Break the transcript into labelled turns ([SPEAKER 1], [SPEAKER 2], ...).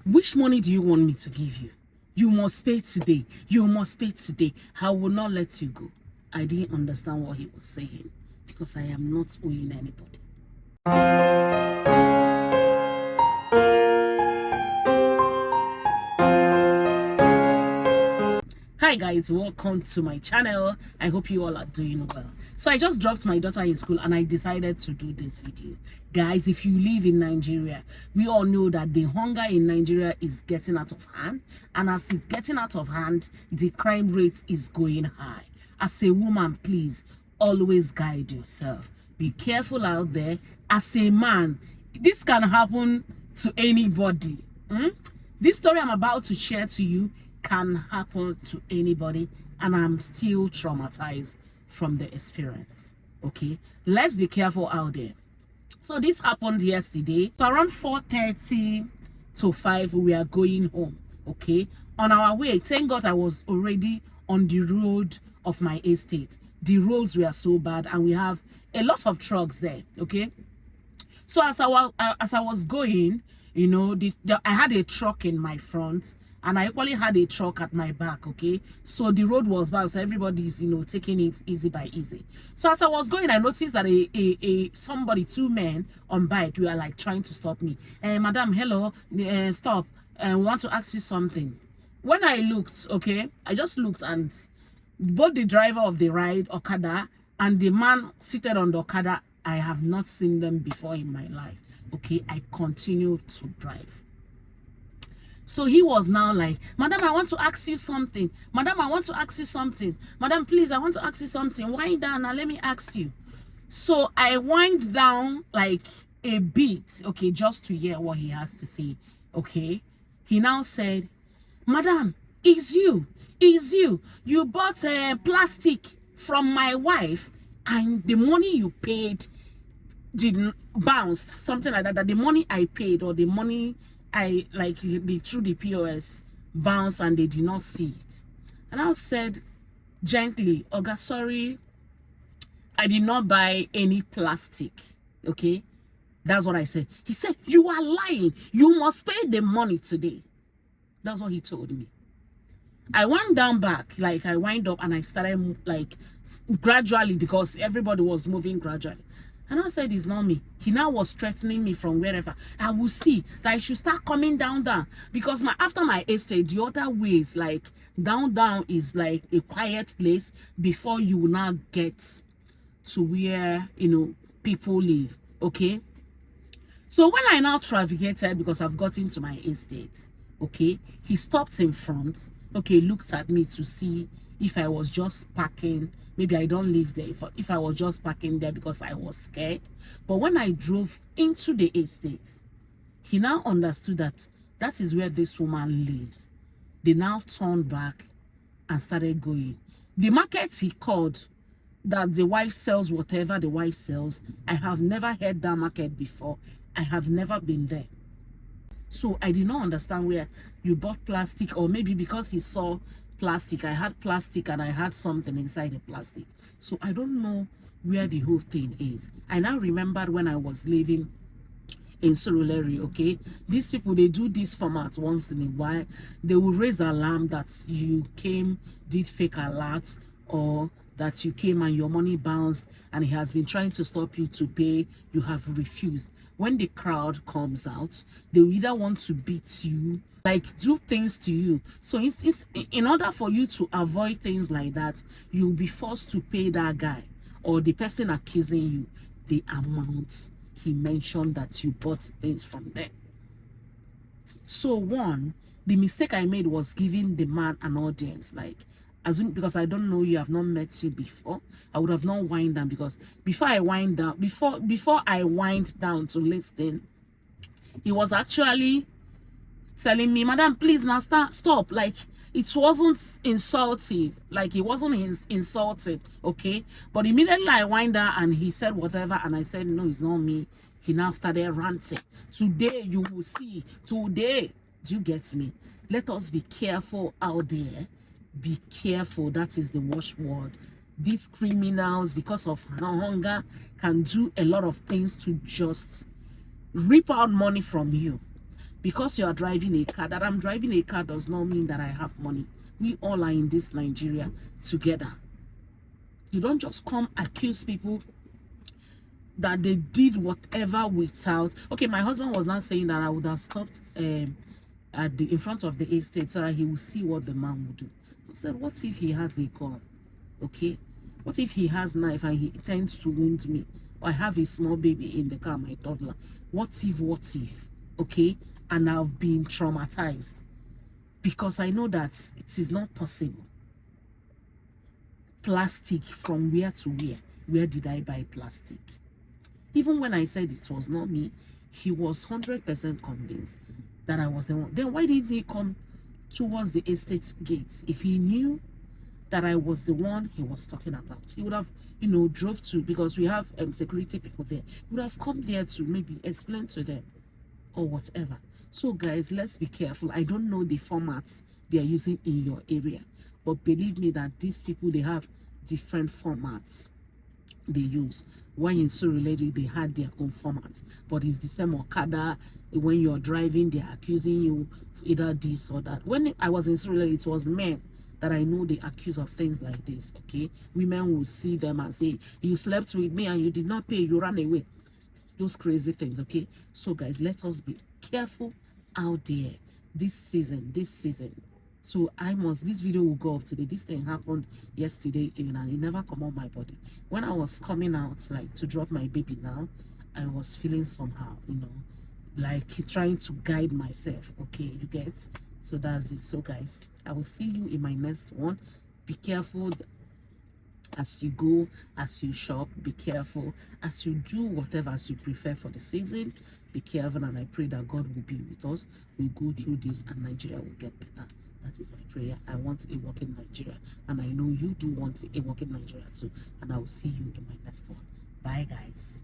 [SPEAKER 1] Which money do you want me to give you? You must pay today. You must pay today. I will not let you go. I didn't understand what he was saying because I am not owing anybody. Hi guys, welcome to my channel. I hope you all are doing well. So I just dropped my daughter in school and I decided to do this video. Guys, if you live in Nigeria, we all know that the hunger in Nigeria is getting out of hand, and as it's getting out of hand, the crime rate is going high. As a woman, please always guide yourself. Be careful out there. As a man, this can happen to anybody. This story I'm about to share to you can happen to anybody, and I'm still traumatized from the experience. Okay, let's be careful out there. So this happened yesterday. So around 4:30 to 5 we are going home. Okay, on our way, thank God I was already on the road of my estate. The roads were so bad and we have a lot of trucks there. Okay, so as I was going, you know, I had a truck in my front and I equally had a truck at my back. Okay, so the road was bad, so everybody's, you know, taking it easy by easy. So as I was going, I noticed that somebody, two men on bike, were like trying to stop me. Madam, hello, stop, we want to ask you something. When I looked, okay, I just looked, and both the driver of the ride Okada and the man seated on the Okada, I have not seen them before in my life. Okay, I continued to drive. So he was now like, Madam, I want to ask you something. Madam, I want to ask you something. Madam, please, I want to ask you something. Wind down and let me ask you. So I wind down like a bit, okay, just to hear what he has to say. Okay, he now said, Madam, it's you. You bought plastic from my wife and the money you paid didn't bounced, something like that. That the money I paid, or the money I like through the POS, bounced and they did not see it. And I said gently, Oga, sorry, I did not buy any plastic. Okay, that's what I said. He said, you are lying. You must pay the money today. That's what he told me. I went down back, like I wind up and I started like gradually, because everybody was moving gradually. And I said, it's not me. He now was threatening me from wherever. I will see that I should start coming down, because after my estate, the other ways, like down is like a quiet place before you will now get to where, you know, people live. Okay, so when I now navigated, because I've gotten to my estate, okay, he stopped in front, okay, looked at me to see if I was just parking. Maybe I don't live there. If I was just parking there because I was scared. But when I drove into the estate, he now understood that that is where this woman lives. They now turned back and started going. The market he called, that the wife sells whatever the wife sells, I have never heard that market before. I have never been there. So I did not understand where you bought plastic, or maybe because he saw plastic, I had plastic and I had something inside the plastic. So I don't know where the whole thing is. I now remembered when I was living in Surulere. Okay, these people, they do this format once in a while. They will raise alarm that you came, did fake alerts, or that you came and your money bounced and he has been trying to stop you to pay, you have refused. When the crowd comes out, they will either want to beat you, like do things to you. So in order for you to avoid things like that, you'll be forced to pay that guy or the person accusing you the amount he mentioned that you bought things from them. So the mistake I made was giving the man an audience, like, because I don't know you, have not met you before, I would have not wind down, because before I wind down to listen, he was actually telling me, Madam, please now stop. Like, it wasn't insultive, like it wasn't insulted, okay? But immediately I wind down and he said whatever, and I said, no, it's not me. He now started ranting. Today you will see. Today, do you get me? Let us be careful out there. Be careful, that is the watchword. These criminals, because of hunger, can do a lot of things to just rip out money from you. Because you are driving a car, that I'm driving a car does not mean that I have money. We all are in this Nigeria together. You don't just come accuse people that they did whatever without. Okay, my husband was not saying that I would have stopped at the in front of the estate so that he will see what the man would do. I said, what if he has a gun? Okay, what if he has knife and he intends to wound me? Or I have a small baby in the car, my toddler. What if? Okay, and I've been traumatized because I know that it is not possible. Plastic from where to where? Where did I buy plastic? Even when I said it was not me, he was 100% convinced that I was the one. Then why didn't he come towards the estate gates? If he knew that I was the one he was talking about, he would have, you know, drove to, because we have security people there. He would have come there to maybe explain to them or whatever. So guys, let's be careful. I don't know the formats they are using in your area, but believe me that these people, they have different formats they use. When in Surulere, they had their own formats, but it's the same Okada. When you're driving, they're accusing you either this or that. When I was in Surulere, it was men that I know they accuse of things like this. Okay, women will see them and say, you slept with me and you did not pay, you ran away. Those crazy things. Okay, so guys, let us be careful out there this season. So this video will go up today. This thing happened yesterday evening and it never come on my body. When I was coming out, like, to drop my baby now, I was feeling somehow, you know, like trying to guide myself. Okay, you get? So that's it. So guys, I will see you in my next one. Be careful as you go, as you shop. Be careful as you do whatever as you prefer for the season. Be careful, and I pray that God will be with us. We'll go through this and Nigeria will get better. That is my prayer. I want a working Nigeria, and I know you do want a working Nigeria too. And I will see you in my next one. Bye guys.